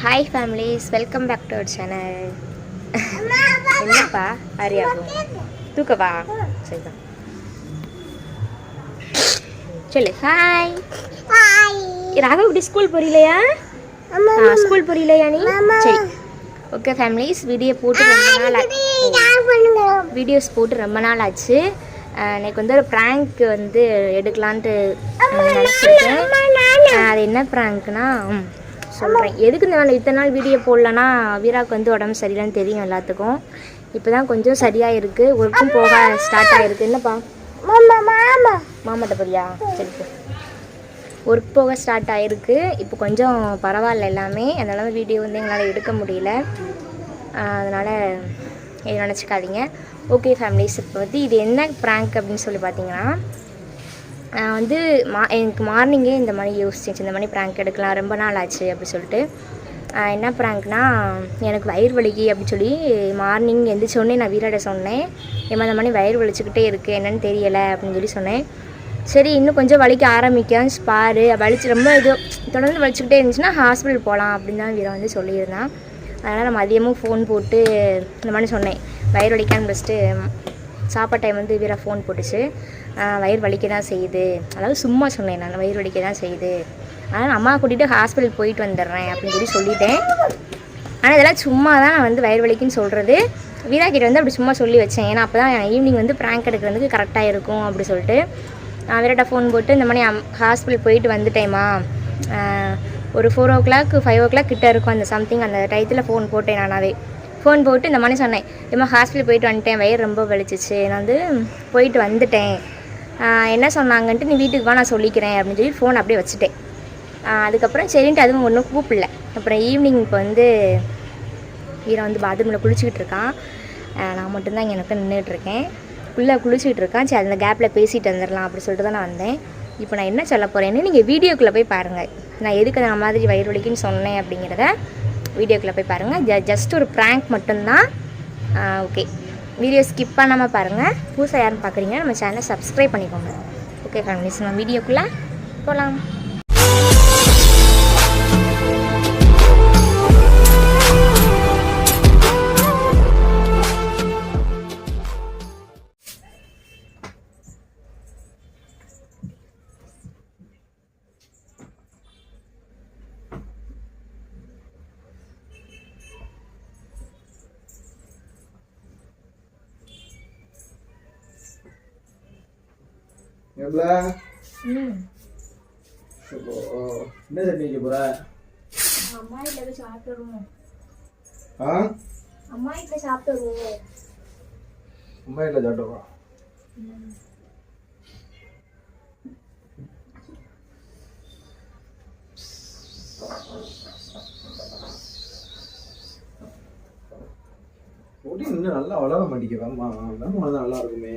Hi families, welcome back to our channel. என்னப்பா ஆரியாகும் தூக்கவா? சரிதான், சொல்லு ஹாய். ராகவ் இப்படி ஸ்கூல் போறீலையா? ஸ்கூல் போறீலையா நீ? சரி, ஓகே ஃபேமிலிஸ், வீடியோஸ் போட்டு ரொம்ப நாள் ஆச்சு. எனக்கு வந்து ஒரு ப்ராங்க் வந்து எடுக்கலான்ட்டு நினச்சிருக்கேன். அது என்ன ப்ராங்க்னா சொல்கிறேன். எதுக்கு நான் இத்தனை நாள் வீடியோ போடலன்னா, வீராவுக்கு வந்து உடம்பு சரியில்லைன்னு தெரியும் எல்லாத்துக்கும். இப்போ தான் கொஞ்சம் சரியாக இருக்குது, ஒர்க்கும் போக ஸ்டார்ட் ஆகிருக்கு. என்னப்பா மாமாட்ட போறியா? சரி, ஒர்க் போக ஸ்டார்ட் ஆகிருக்கு. இப்போ கொஞ்சம் பரவாயில்ல எல்லாமே. அதனால வீடியோ வந்து எங்களால் எடுக்க முடியல. அதனால் எதுவும் நினச்சிக்காதீங்க. ஓகே ஃபேமிலிஸ், இப்போ வந்து இது என்ன ப்ராங்க் அப்படின்னு சொல்லி பார்த்தீங்கன்னா, நான் வந்து எனக்கு மார்னிங்கே இந்த மாதிரி யோசிச்சிச்சு, இந்த மாதிரி ப்ராங்க் எடுக்கலாம், ரொம்ப நாள் ஆச்சு அப்படி சொல்லிட்டு. என்ன ப்ராங்க்னா, எனக்கு வயிறு வலிக்கு அப்படின்னு சொல்லி மார்னிங் எந்திரிச்சோடனே நான் வீராட சொன்னேன், இந்த மாதிரி வயிறு வலிச்சுக்கிட்டே இருக்குது, என்னென்னு தெரியலை அப்படின்னு சொல்லி சொன்னேன். சரி, இன்னும் கொஞ்சம் வலிக்க ஆரம்பிக்கான்னு பாரு, ரொம்ப இது தொடர்ந்து வலிச்சுக்கிட்டே இருந்துச்சுன்னா ஹாஸ்பிட்டல் போகலாம் அப்படின்னு தான் வீரா வந்து சொல்லியிருந்தான். அதனால் நான் மதியமும் ஃபோன் போட்டு இந்த மாதிரி சொன்னேன், வயிறு வலிக்கான்னு ஃபஸ்ட்டு சாப்பாடு டைம் வந்து வீரா ஃபோன் போட்டுச்சு. வயிறு வலிக்க தான் செய்யுது, அதாவது சும்மா சொன்னேன், நான் வயிறு வலிக்க தான் செய்யுது, அதனால் அம்மா கூட்டிகிட்டு ஹாஸ்பிட்டல் போயிட்டு வந்துடுறேன் அப்படின்னு சொல்லி சொல்லிட்டேன். ஆனால் இதெல்லாம் சும்மா தான் நான் வந்து வயிறு வலிக்குன்னு சொல்கிறது. வீரா கிட்ட வந்து அப்படி சும்மா சொல்லி வச்சேன், ஏன்னா அப்போ தான் ஈவினிங் வந்து ப்ராங்க் எடுக்கிறதுக்கு கரெக்டாக இருக்கும் அப்படி சொல்லிட்டு. வீராட்ட ஃபோன் போட்டு இந்த மாதிரி ஹாஸ்பிட்டல் போயிட்டு வந்துட்டேம்மா, ஒரு 4 o'clock 5 o'clock கிட்டே இருக்கும் அந்த சம்திங் அந்த டயத்தில் ஃபோன் போட்டேன். நானாவே ஃபோன் போட்டு இந்த மாதிரி சொன்னேன், ஏம்மா ஹாஸ்பிட்டல் போயிட்டு வந்துட்டேன், வயிறு ரொம்ப வலிச்சிச்சு, நான் வந்து போயிட்டு வந்துட்டேன், என்ன சொன்னாங்கன்ட்டு நீ வீட்டுக்கு வா, நான் சொல்லிக்கிறேன் அப்படின்னு சொல்லி ஃபோன் அப்படியே வச்சுட்டேன். அதுக்கப்புறம் சரின்ட்டு அதுவும் ஒன்றும் கூப்பிடல. அப்புறம் ஈவினிங் இப்போ வந்து வீரா வந்து பாத்ரூமில் குளிச்சுக்கிட்டு இருக்கான். நான் மட்டும்தான் இங்கே எனக்கு நின்றுட்டுருக்கேன். குளிச்சுக்கிட்டு இருக்கான். சரி, அந்த கேப்பில் பேசிட்டு வந்துடலாம் அப்படி சொல்லிட்டு தான் நான் வந்தேன். இப்போ நான் என்ன சொல்ல போகிறேன்னு நீங்கள் வீடியோக்குள்ளே போய் பாருங்கள். நான் எதுக்கு அந்த மாதிரி வயிறு வலிக்குன்னு சொன்னேன் அப்படிங்கிறத வீடியோக்குள்ளே போய் பாருங்கள். ஜஸ்ட் ஒரு ப்ராங்க் மட்டும்தான். ஓகே, வீடியோ ஸ்கிப் பண்ணாமல் பாருங்கள். புதுசாக யாரும் பார்க்குறீங்கன்னா நம்ம சேனலை சப்ஸ்கிரைப் பண்ணிக்கோங்க. ஓகே ஃபேமிலிஸ், நம்ம வீடியோக்குள்ளே போகலாம். என்ன சட்னிக்கு போற? அம்மா வீட்டில் சாப்பிட்டு வருவோம். அம்மா வீட்டில் சாப்பிட்டு வா. முடி இன்னும் நல்லா வளர மாட்டேங்குதாம்மா, நல்லா இருக்குமே.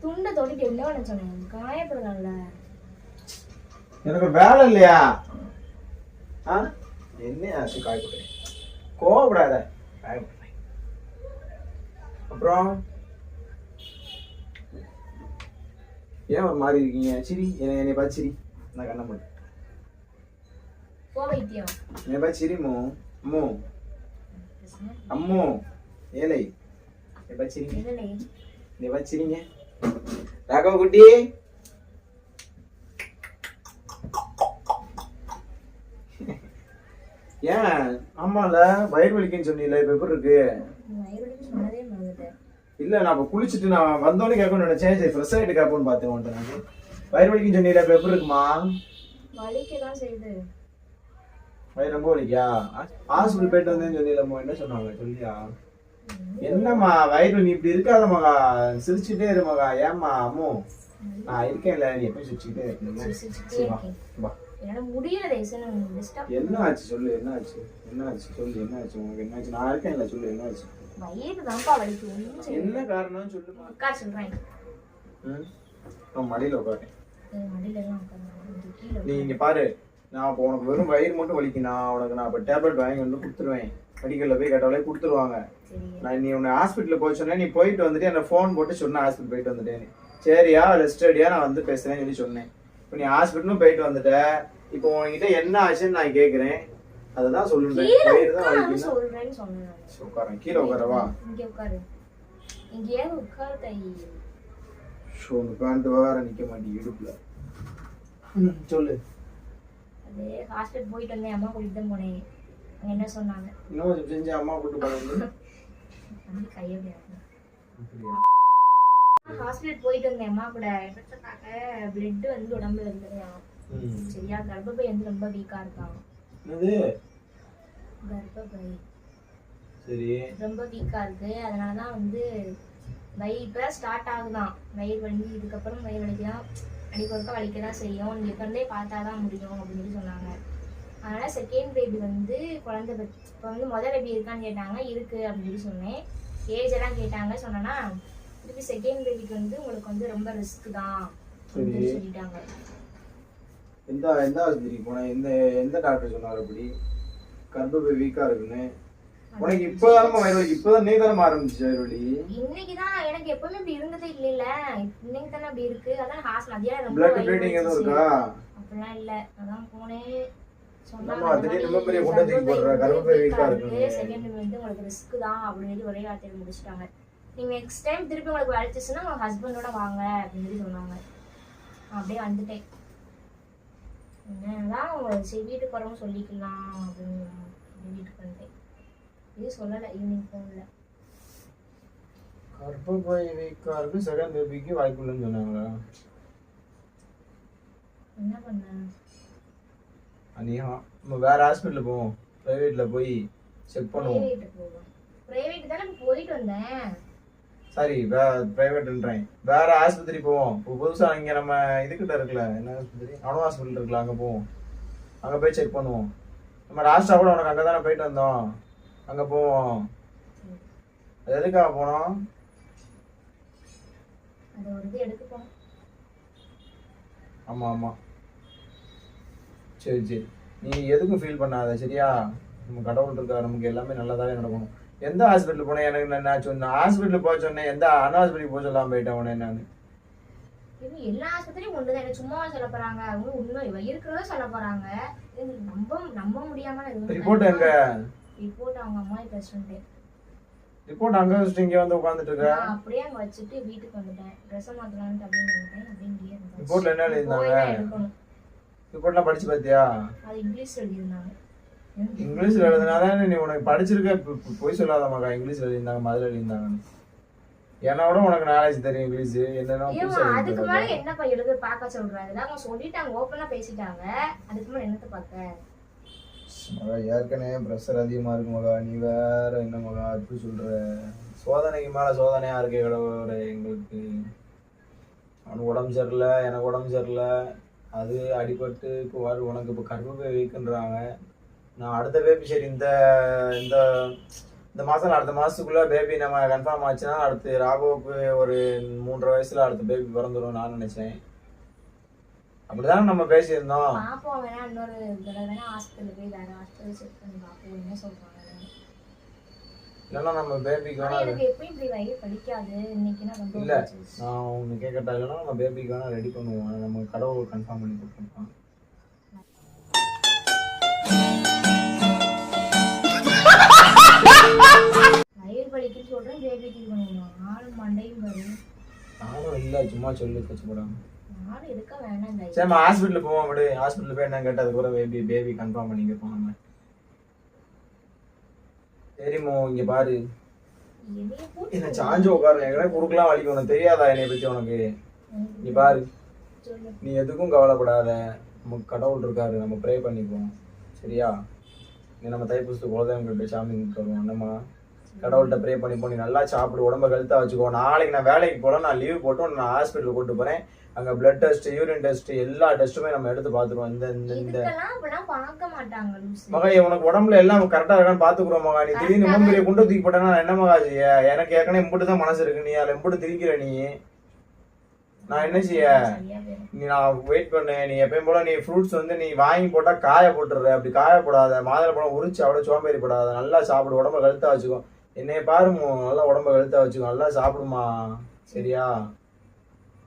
துண்டை தொட்டிட்டு என்ன சொன்னேன், காயப்படுறல. எனக்கு வேலை இல்லையா? என்ன ஆச்சு? காயப்படுறேன், கோவப்படாத. காயப்படுறேன். அப்புறம் ஏன் ஒரு மாதிரி இருக்கீங்க? சரி, என்னை பார்த்து சரி. நான் கண்ண மாட்டேன். என்னை பார்த்து சரிமோ. அம்மோ அம்மோ ஏலை, என்னை பார்த்து சரிங்க. என்னை பார்த்து சரிங்க. ராகவ குட்டி, ஏன் ஆமால வயிறு வலிக்குன்னு சொன்னீல, இப்ப எப்படி இருக்கு? இல்ல, நான் இப்ப குளிச்சுட்டு நான் வந்தோடனே கேட்கணும்னு நினைச்சேன். சரி, ஃப்ரெஷ் ஆயிட்டு கேட்போன்னு பார்த்தேன் உன்ட்ட. நான் வயிறு வலிக்குன்னு சொன்னீல, இப்ப எப்படி இருக்குமா? வயிறு ரொம்ப வலிக்கா? ஹாஸ்பிட்டல் போயிட்டு வந்தேன்னு சொன்னீங்களா? என்ன சொன்னாங்க சொல்லியா? என்னம்மா வயிறு, நீ இப்படி இருக்காத மகா, சிரிச்சுட்டே இரு மகா. ஏம்மா அம்மோ, நான் இருக்கேன்ல, நீ எப்பயும் சிரிச்சுக்கிட்டே இருக்கீங்க. என்ன ஆச்சு சொல்லு, என்ன ஆச்சு? என்ன ஆச்சு சொல்லு, என்ன ஆச்சு உனக்கு? என்ன ஆச்சு? நான் இருக்கேன்ல, சொல்லு என்ன ஆச்சு? என்ன காரணம் சொல்லுமா. மடியில உட்காரு. நீ இங்க பாரு, நான் இப்போ உனக்கு வெறும் வயிறு மட்டும் வலிக்கு, நான் இப்போ டேப்லெட் வாங்கி வந்து கொடுத்துருவேன். மெடிக்கல்ல போய் கேட்டாலே கொடுத்துருவாங்க. நான் நீ உன்னை ஹாஸ்பிட்டலுக்கு போய் சொன்னேன், நீ போயிட்டு வந்துட்டு என்ன ஃபோன் போட்டு சொன்னேன் ஹாஸ்பிட்டல் போயிட்டு வந்துட்டேன். சரியா ரெஸ்ட் அடியா நான் வந்து பேசுறேன்னு சொல்லி சொன்னேன். இப்போ நீ ஹாஸ்பிட்டலும் போயிட்டு வந்துட்ட, இப்போ உன்கிட்ட என்ன ஆச்சுன்னு நான் கேக்குறேன், அததான் சொல்லுறேன். வயிறு தான் வலிக்குது சொல்றேன்னு சொன்னேன். உட்காரேன், கீழே உட்காரவா? இங்க உட்காரு, இங்கேயே உட்காரு தை. ஷோ உட்காந்து வேற நிக்க மாட்டேன் இடுப்புல. சொல்லு. அது ஹாஸ்பிட்டல் போயிட்டு வந்தேன், அம்மா கூட்டிட்டு தான் போனேன். அங்க என்ன சொன்னாங்க, இன்னும் கொஞ்சம் செஞ்சு அம்மா கூட்டு போனது. கையை ஹாஸ்பிட்டல் போயிட்டு வந்தேன் அம்மா கூட. பிளட் வந்து உடம்புல இருந்துருவான். சரியா, கர்ப்பப்பை வந்து ரொம்ப வீக்கா இருக்கான். கர்ப்பப்பை சரி ரொம்ப வீக்கா இருக்கு. அதனாலதான் வந்து இப்பதான் ஸ்டார்ட் ஆகுதான் வயிறு வலி. இதுக்கப்புறம் வயிறு வலிக்கலாம், அடிக்கொருக்கா வலிக்கதான் செய்யும். நீங்க இப்ப பார்த்தாதான் முடியும் அப்படின்னு சொல்லி சொன்னாங்க. அதனால செகண்ட் பேபி வந்து குழந்தை இப்போ வந்து முதல் பேபி இருக்கான்னு கேட்டாங்க. இருக்கு அப்படின்னு சொல்லி சொன்னேன். ஏஜ் எல்லாம் கேட்டாங்க. சொன்னா திருப்பி செகண்ட் பேபிக்கு வந்து உங்களுக்கு வந்து ரொம்ப ரிஸ்க் தான் அப்படின்னு சொல்லிட்டாங்க. எந்த ஆஸ்பத்திரிக்கு போனேன்? எந்த டாக்டர் சொன்னார் அப்படி கர்ப்பப்பை வீக்கா இருக்குன்னு? உனக்கு இப்பதான் வயிறு வலி, இப்பதான் நீ தானே ஆரம்பிச்சு வயிறு வலி? இன்னைக்குதான். எனக்கு எப்பவுமே இப்படி இருந்ததே இல்ல, இன்னைக்கு தானே அப்படி இருக்கு. அதான் மதியம் ரொம்ப பிளட் ப்ளீடிங் எதுவும் இருக்கா? அப்படிலாம் இல்ல. அதான் போனேன், சொன்னாங்க கர்ப்பப்பை வீக்கா இருக்கு, செகண்ட் வந்து உங்களுக்கு ரிஸ்க் தான் அப்படின்னு ஒரே வார்த்தையில முடிச்சிட்டாங்க. நீங்க நெக்ஸ்ட் டைம் திருப்பி உங்களுக்கு வலிச்சுச்சுன்னா உங்க ஹஸ்பண்டோட வாங்க அப்படின்னு சொல்லி சொன்னாங்க. அப்படியே வந்துட்டேன். என்னதான் சரி வீட்டுக்கு வரவும் சொல்லிக்கலாம் அப்படின்னு வீட்டுக்கு வந்துட்டேன். இது சொல்லலை, ஈவினிங் போகல. கர்ப்பப்பை வீக்கா இருக்கு, செகண்ட் பேபிக்கு வாய்ப்பு இல்லைன்னு சொன்னாங்களா? என்ன பண்ண? அனியா நம்ம வேற ஹாஸ்பிட்டல் போவோம், பிரைவேட்ல போய் செக் பண்ணுவோம். பிரைவேட் தானே போயிட்டு வந்தேன். சாரி, பிரைவேட்ன்றேன், வேற ஆஸ்பத்திரி போவோம். இப்போ புதுசா இங்க நம்ம இதுக்கிட்ட இருக்குல்ல, என்ன ஆஸ்பத்திரி, அணு ஹாஸ்பிட்டல் இருக்குல்ல, அங்க போவோம். அங்க போய் செக் பண்ணுவோம். நம்ம லாஸ்டா கூட உனக்கு அங்கதானே போயிட்டு வந்தோம், அங்க போவோம். எதுக்காக போனோம்? அது ஒரு இது எடுக்க போனோம். ஆமா ஆமா, சரி சரி, நீ எதுக்கும் ஃபீல் பண்ணாத சரியா? நம்ம கடவுள் இருக்கா, நமக்கு எல்லாமே நல்லதாவே நடக்கணும். எந்த ஹாஸ்பிட்டல் போனேன்? எனக்கு நான் சொன்னேன் ஹாஸ்பிட்டல் போக சொன்னேன், எந்த அணு ஹாஸ்பிட்டல் போக சொல்லாம போயிட்டேன் உடனே நான். எல்லா ஆஸ்பத்திரியும் ஒண்ணுதான், எனக்கு சும்மா சொல்ல போறாங்க. அவங்க உண்மை இருக்கிறதா சொல்ல போறாங்க. நம்ப முடியாம ரிப்போர்ட் எங்க? ரிப்போர்ட் அவங்க அம்மா பிரசிடென்ட். ரிப்போர்ட் அங்க வச்சுட்டு இங்க வந்து உட்கார்ந்துட்டு இருக்க? அப்படியே அங்க வச்சுட்டு வீட்டுக்கு வந்துட்டேன். ட்ரெஸ் மாத்தலாம்னு அப்படின்னு வந்துட்டேன். அப்படியே ரிப்போர்ட்ல என்ன எழுதிருந்தாங்க? ரிப்போர்ட்லாம் படிச்சு பாத்தியா? அது இங்கிலீஷ்ல எழுதிருந்தாங்க. இங்கிலீஷ்ல எழுதினாதான் நீ உனக்கு படிச்சிருக்க. போய் சொல்லாத மகா, இங்கிலீஷ்ல எழுதிருந்தாங்க, மதுரை எழுதிருந்தாங்க. என்னோட உனக்கு நாலேஜ் தெரியும் இங்கிலீஷ் என்னன்னா. அதுக்கு மேல என்னப்பா எழுத பார்க்க சொல்றாங்க? அவங்க சொல்லிட்டாங்க, ஓப்பனா பேசிட்டாங்க. அதுக்கு மேல என்னத்த பார்க்க? மகா ஏற்கனவே ப்ரெஷர் அதிகமா இருக்கு மகா, நீ வேற என்ன மகா இப்படி சொல்ற? சோதனைக்கு மேல சோதனையா இருக்கே கடவுளே எங்களுக்கு. அவனுக்கு உடம்பு சரியில்லை, எனக்கு உடம்பு சரியில்லை, அது அடிபட்டு இப்போ உனக்கு இப்போ கர்ப்பப்பை வீக்குன்றாங்க. நான் அடுத்த பேபி சரி இந்த மாதம் அடுத்த மாதத்துக்குள்ளே பேபி நம்ம கன்ஃபார்ம் ஆச்சுன்னா அடுத்து ராகவுக்கு ஒரு 3.5 வயசுல அடுத்த பேபி பிறந்துடும் நான் நினைச்சேன். அப்படிதான் நம்ம பேசியிருந்தோம். பாப்போம், வேணா இன்னொரு தடவை வேணா ஹாஸ்பிட்டல் போய் வேற ஹாஸ்பிட்டல் செக் பண்ணி பாப்போம் என்ன சொல்றாங்க. இல்லைன்னா நம்ம பேபிக்கு வேணா, எனக்கு எப்பயும் இப்படி வயிறு படிக்காது. இன்னைக்கு நான் இல்லை நான் ஒன்று கேட்கட்டா, இல்லைன்னா நம்ம பேபிக்கு வேணா ரெடி பண்ணுவோம். நம்ம கடவுள் கன்ஃபார்ம் பண்ணி கொடுத்துருப்பான். வயிறு வலிக்குன்னு சொல்றேன், பேபிக்கு இது பண்ணுவோம். நானும் மண்டையும் வரும். நானும் இல்லை, சும்மா சொல்லி கஷ்டப்படாம. நானும் இருக்க வேணாம். சரி நம்ம ஹாஸ்பிட்டல் போவோம். அப்படி ஹாஸ்பிட்டல் போய் என்ன கேட்டால் அது கூட பேபி கன்ஃபார்ம் பண்ணி கேட்போம் நம்ம. சரிமோ இங்க பாரு, என்ன சாஞ்சு உட்காரு, எங்கன்னா குறுக்கெல்லாம் வலிக்கும். உனக்கு தெரியாதா என்னை பத்தி உனக்கு? நீ பாரு, நீ எதுக்கும் கவலைப்படாத, நமக்கு கடவுள் இருக்காரு, நம்ம ப்ரே பண்ணிக்குவோம் சரியா? நீ நம்ம தைப்பூசத்து குலதெய்வங்கள்ட்ட சாமி கும்பிட்டு வருவோம். நம்ம கடவுள்கிட்ட ப்ரே பண்ணிப்போம். நீ நல்லா சாப்பிடு, உடம்ப ஹெல்த்தாக வச்சுக்கோ. நாளைக்கு நான் வேலைக்கு போல, நான் லீவ் போட்டு நான் ஹாஸ்பிட்டலுக்கு கூட்டு போறேன். அங்க பிளட் டெஸ்ட், யூரின் டெஸ்ட், எல்லா டெஸ்ட்டுமே நம்ம எடுத்து பாத்துருவோம். இந்த மகா உனக்கு உடம்புல எல்லாம் கரெக்டா இருக்கான்னு பாத்துக்கிறோம் மகா. நீ திடீர்னு ரொம்ப பெரிய குண்டை தூக்கி போட்டேன்னா என்ன மகா செய்ய? எனக்கு ஏற்கனவே இம்புட்டு தான் மனசு இருக்கு, நீ அதில் இம்புட்டு திரிக்கிற. நீ நான் என்ன செய்ய? நீ நான் வெயிட் பண்ணு. நீ எப்பயும் போல நீ ஃப்ரூட்ஸ் வந்து நீ வாங்கி போட்டா காய போட்டுடுற, அப்படி காய போடாத. மாதுளை பழம் உரிச்சு அவ்வளோ சோம்பேறி போடாத. நல்லா சாப்பிடு, உடம்ப கழுத்தா வச்சுக்கோ. என்னைய பாருமோ, நல்லா உடம்ப கழுத்தா வச்சுக்கோ, நல்லா சாப்பிடுமா சரியா?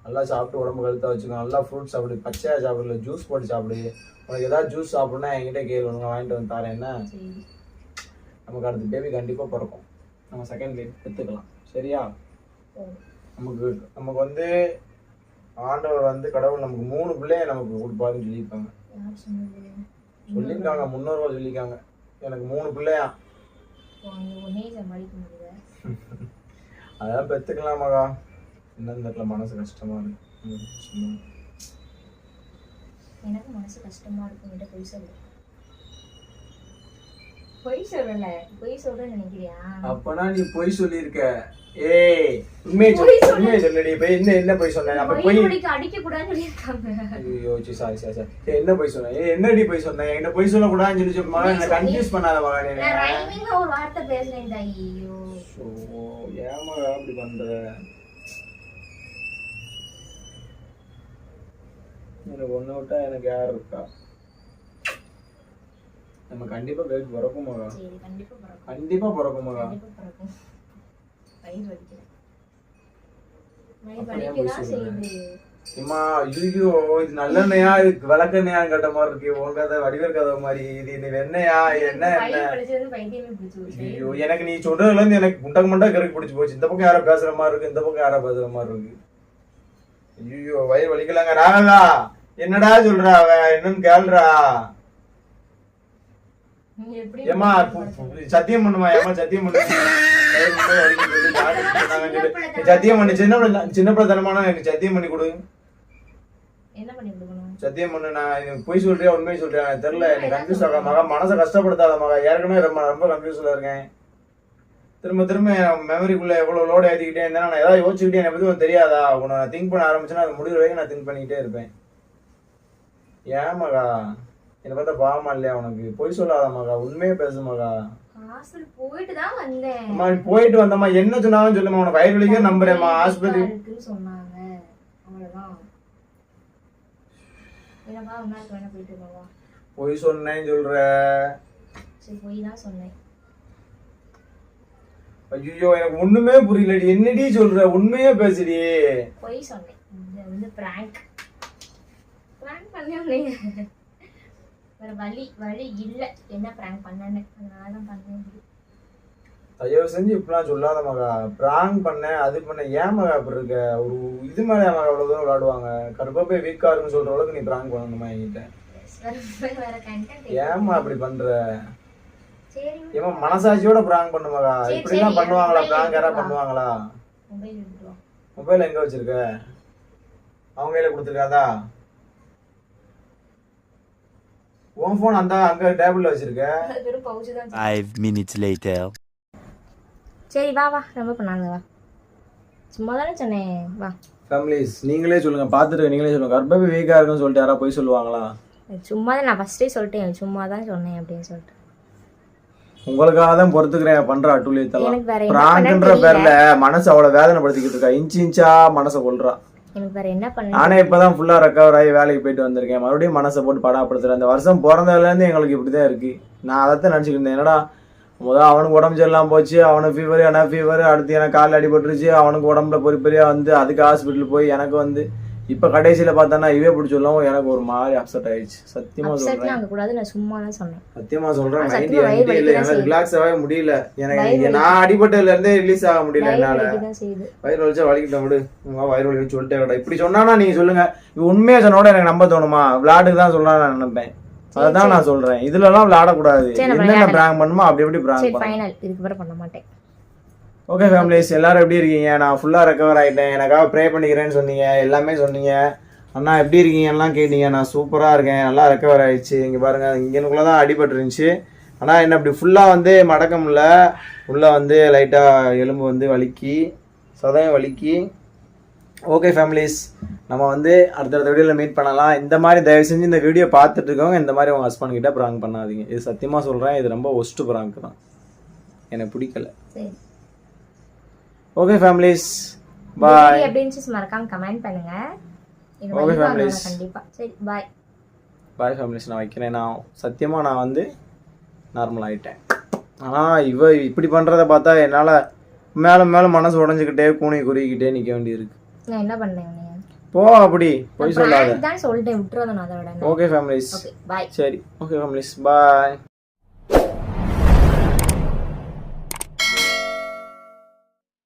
நல்லா சாப்பிட்டு உடம்பு கழுத்தாக வச்சுக்கோ. நல்லா ஃப்ரூட்ஸ் சாப்பிடு, பச்சையாக சாப்பிடல, ஜூஸ் போட்டு சாப்பிடு. உனக்கு ஏதாவது ஜூஸ் சாப்பிட்ணுன்னா என்கிட்ட கேளு, உனக்கு வாங்கிட்டு வந்து தரேன். என்ன நமக்கு அடுத்த பேபி கண்டிப்பாக பிறக்கும். நம்ம செகண்ட் பேபி எடுத்துக்கலாம். சரியா? நமக்கு வந்து ஆண்டவர் வந்து கடவுள் நமக்கு 3 பிள்ளைய நமக்கு கொடுப்பாருன்னு சொல்லியிருக்காங்க. சொல்லியிருக்காங்க, முன்னோர்கள் சொல்லியிருக்காங்க. எனக்கு 3 பிள்ளையா. அதான் பெற்றுக்கலாம் மகா. என்னன்னு தெரியல, மனசு கஷ்டமா இருக்கு. எனக்கு மனசு கஷ்டமா இருக்கு. பொய் சொல்லு. பொய் சொல்லல, பொய் சொல்றேன்னு நினைக்கிறியா? அப்பனா நீ பொய் சொல்லியிருக்க. ஏய் உண்மையை சொல்லடி. போய் என்ன பொய் சொன்ன? அப்ப பொய் அடிக்க கூடாதுன்னு சொல்லிருக்காங்க. ஐயோ சாரி சாரி சாரி. என்ன பொய் சொன்ன? என்னடி பொய் சொன்ன? என்கிட்ட பொய் சொல்ல கூடாதுன்னு சொல்லி மகன் என்ன கன்ஃபியூஸ் பண்ணாத மகன். நான் ரைமிங்கா ஒரு வார்த்தை பேசுறேன் தாயி. ஐயோ ஏமா அப்படி பண்ற? எனக்கு ஒண்ணு விட்டா எனக்கு யார் இருக்கா? நம்ம கண்டிப்பா பேபி பிறக்கும் மகா. கண்டிப்பா பிறக்கும் மகா. அம்மா ஐயோ இது நல்லெண்ணெயா விளக்கெண்ணெயான்னு கேட்ட மாதிரி இருக்கு. உன் கதை வடிவேல் கதை மாதிரி. இது வெண்ணையா என்ன ஐயோ எனக்கு நீ சொல்றதுல இருந்து எனக்கு முண்டக்கு மண்டா கருக்கு பிடிச்சி போச்சு. இந்த பக்கம் யாரோ பேசுற மாதிரி இருக்கு, இந்த பக்கம் யாரோ பேசுற மாதிரி இருக்கு. ஐயோ வயிறு வலிக்கலாங்க. ராகவா என்னடா சொல்றா? என்னன்னு கேள்றா. ஏமா சத்தியம் பண்ணுமா? ஏமா சத்தியம் பண்ணு. சத்தியம் பண்ணு. சின்ன பிள்ளைத்தனமான எனக்கு சத்தியம் பண்ணி கொடு. சத்தியம் பண்ணு. நான் பொய் சொல்றியா உண்மையை சொல்றேன் தெரியல. எனக்கு கன்ஃபியூஸ் ஆக மகா. மனசை கஷ்டப்படுத்தாத மகா. ஏற்கனவே ரொம்ப கன்ஃபியூஸ்ல இருக்கேன். திரும்ப திரும்ப மெமரிக்குள்ள எவ்வளவு லோடு ஏற்றிக்கிட்டே இருந்தேன். நான் ஏதாவது யோசிச்சுக்கிட்டே என்னை பத்தி உனக்கு தெரியாதா? உன்னை நான் திங்க் பண்ண ஆரம்பிச்சேன்னா அது முடிகிற வரைக்கும் நான் திங்க் பண்ணிக்கிட்டே இருப்பேன். ஏன் மகா என்னை பார்த்தா பாவமா இல்லையா உனக்கு? பொய் சொல்லாத மகா, உண்மையே பேசு மகா. போயிட்டு தான் வந்தேன். அம்மா போயிட்டு வந்தம்மா, என்ன சொன்னாலும் சொல்லுமா. உனக்கு வயிறு வலிக்கே நம்புறேம்மா. ஆஸ்பத்திரி சொன்னாங்க அவ்வளவுதான். என்னப்பா உன்னாக்கு வேணா போயிட்டு இருக்கோம். பொய் சொன்னேன்னு சொல்ற? சரி பொய் தான் சொன்னேன். ஐயோ எனக்கு ஒண்ணுமே புரியலடி. என்னடி சொல்ற? உண்மையே பேசுடி. பொய் சொன்னேன். இது வந்து பிராங்க் பண்ணேன். வேற வழி இல்ல. என்ன பிராங்க் பண்ணேன்னு அதனால தான் பண்ணேன். தயவு செஞ்சு இப்படிலாம் சொல்லாத மகா. பிராங்க் பண்ண அது பண்ண. ஏன் மகா அப்படி இருக்க? ஒரு இது மேலே மகா அவ்வளவு தூரம் விளையாடுவாங்க. கருப்பா போய் வீக்கா இருக்குன்னு சொல்ற அளவுக்கு நீ பிராங்க் பண்ணணுமா என்கிட்ட? ஏமா அப்படி பண்ற? ஏமா மனசாட்சியோட பிராங்க் பண்ணு மகா. இப்படிலாம் பண்ணுவாங்களா? பிராங்க் யாரா பண்ணுவாங்களா? மொபைல் எங்க வச்சிருக்க? அவங்க கையில கொடுத்துருக்காதா? உன் போன் அந்த அங்க டேபிள்ல வச்சிருக்க. 5 minutes later. சரி வா வா, ரொம்ப பண்ணாங்க வா. சும்மா தானே சொன்னேன் வா. ஃபேமிலிஸ் நீங்களே சொல்லுங்க, பார்த்துட்டு நீங்களே சொல்லுங்க. கர்ப்பப்பை வீக்கா இருக்குன்னு சொல்லிட்டு யாரா போய் சொல்லுவாங்களா? சும்மா தான், நான் ஃபர்ஸ்டே சொல்லிட்டேன் சும்மா தான் சொன்னேன் அப்படின்னு சொல்லிட்டு. உங்களுக்காக தான் பொறுத்துக்கிறேன் பண்ற அட்டுழியத்தெல்லாம். பிராங்க்ன்ற பேர்ல மனசு அவ்வளவு வேதனைப்படுத்திக்கிட்டு இருக்கா. இன்ச்சா மனசை கொள்றா. எனக்கு வேற என்ன பண்ண. நானே இப்பதான் ஃபுல்லா ரெக்கவர் ஆகி வேலைக்கு போயிட்டு வந்திருக்கேன். மறுபடியும் மனசை போட்டு படாப்படுத்துறேன். அந்த வருஷம் பிறந்ததுல இருந்து எங்களுக்கு இப்படிதான் இருக்கு. நான் அதைத்தான் நினைச்சுக்கிட்டு இருந்தேன். என்னடா முதல் அவனுக்கு உடம்பு சரியில்லாம போச்சு, அவனுக்கு ஃபீவர், எனக்கு ஃபீவர், அடுத்து எனக்கு காலில் அடிபட்டுருச்சு, அவனுக்கு உடம்புல பொறிப்பறியா வந்து அதுக்கு ஹாஸ்பிட்டல் போய் எனக்கு வந்து இப்ப கடைசியில பார்த்தானா இவே பிடிச்சி சொல்லவும் எனக்கு ஒரு மாதிரி அப்செட் ஆயிடுச்சு. சத்தியமா சொல்றேன். சத்தியமா சொல்றேன். மைண்ட் இல்ல, எனக்கு ரிலாக்ஸ் ஆகவே முடியல. எனக்கு நான் அடிபட்டதுல இருந்தே ரிலீஸ் ஆக முடியல என்னால. வயிறு வலிச்சா வலிக்கிட்ட விடு, வயிறு வலி வச்சு சொல்லிட்டே. இப்படி சொன்னா நீங்க சொல்லுங்க, உண்மையா சொன்னோட எனக்கு நம்ப தோணுமா? விளையாட்டுக்கு தான் சொல்லலாம் நான் நினைப்பேன். அதான் நான் சொல்றேன். இதுல எல்லாம் விளையாடக்கூடாது. என்னென்ன பிராங்க் பண்ணுமோ அப்படி எப்படி பிராங்க் பண்ண மாட்டேன். ஓகே ஃபேமிலிஸ், எல்லாரும் எப்படி இருக்கீங்க? நான் ஃபுல்லாக ரெக்கவர் ஆகிட்டேன். எனக்காக ப்ரே பண்ணிக்கிறேன்னு சொன்னீங்க, எல்லாமே சொன்னீங்க. அண்ணா எப்படி இருக்கீங்க எல்லாம் கேட்டீங்க. நான் சூப்பராக இருக்கேன், நல்லா ரெக்கவர் ஆகிடுச்சு. இங்கே பாருங்கள், இங்கனுக்குள்ளே தான் அடிபட்டுருந்துச்சு. ஆனால் என்ன இப்படி ஃபுல்லாக வந்து மடக்க முடியல. உள்ளே வந்து லைட்டாக எலும்பு வந்து வலிக்கி, சதயம் வலிக்கி. ஓகே ஃபேமிலிஸ், நம்ம வந்து அடுத்தடுத்த வீடியோவில் மீட் பண்ணலாம். இந்த மாதிரி தயவு செஞ்சு இந்த வீடியோ பார்த்துட்டு இருக்கவங்க இந்த மாதிரி உங்கள் ஹஸ்பண்ட் கிட்ட ப்ராங்க் பண்ணாதீங்க. இது சத்தியமாக சொல்கிறேன், இது ரொம்ப ஒஸ்ட்டு ப்ராங்க் தான், எனக்கு பிடிக்கல. ஓகே ஃபேமிலிஸ், பாய். அப்படினு மறக்காம கமெண்ட் பண்ணுங்க. ஓகே ஃபேமிலிஸ், கண்டிப்பா. சரி பாய். பாய் ஃபேமிலிஸ், நான் வைக்கிறேன். நான் சத்தியமாக நான் வந்து நார்மல் ஆகிட்டேன். ஆனால் இவ இப்படி பண்ணுறத பார்த்தா என்னால் மேலே மேலே மனசு உடஞ்சிக்கிட்டே கூனி குறுகிக்கிட்டே நிற்க வேண்டியிருக்கு. நான் என்ன பண்ணேன்? போ அப்படி போய் சொல்லாத. தான் சொல்லிட்டேன், விட்டுறதும் அதோட. Okay families, okay bye. சரி ஓகே ஃபேமிலிஸ், பாய்.